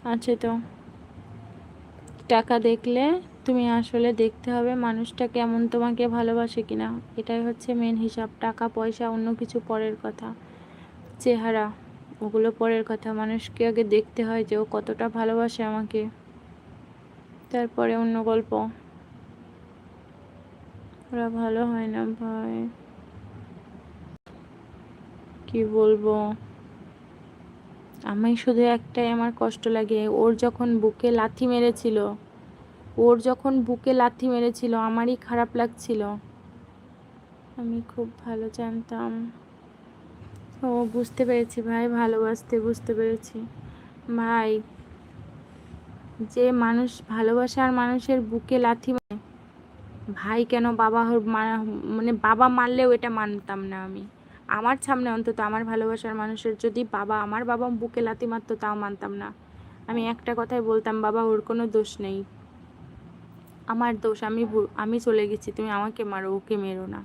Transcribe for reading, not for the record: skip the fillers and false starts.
আছে তো। টাকা দেখলে তুমি আসলে দেখতে হবে মানুষটা কেমন, তোমাকে ভালোবাসে কিনা। এটাই হচ্ছে মেন হিসাব। টাকা পয়সা অন্য কিছু পরের কথা, চেহারা ওগুলো পরের কথা। মানুষকে আগে দেখতে হয় যে ও কতটা ভালোবাসে আমাকে, তারপরে অন্য গল্প। ওরা ভালো হয় না ভাই, কি বলবো। আমি শুধু একটাই আমার কষ্ট লাগে, ওর যখন বুকে লাথি মেরেছিল আমারই খারাপ লাগছিল। আমি খুব ভালো জানতাম। ও বুঝতে পেরেছি ভাই, ভালোবাসতে বুঝতে পেরেছি ভাই। যে মানুষ ভালোবাসার মানুষের বুকে লাথি মারে, ভাই কেন মানে বাবা মারলেও এটা মানতাম না আমি। আমার সামনে অন্তত আমার ভালোবাসার মানুষের যদি আমার বাবা বুকে লাথি মারতো তাও মানতাম না। আমি একটা কথাই বলতাম, বাবা ওর কোনো দোষ নেই, আমার দোষ, আমি চলে গেছি, তুমি আমাকে মারো, ওকে মেরো না।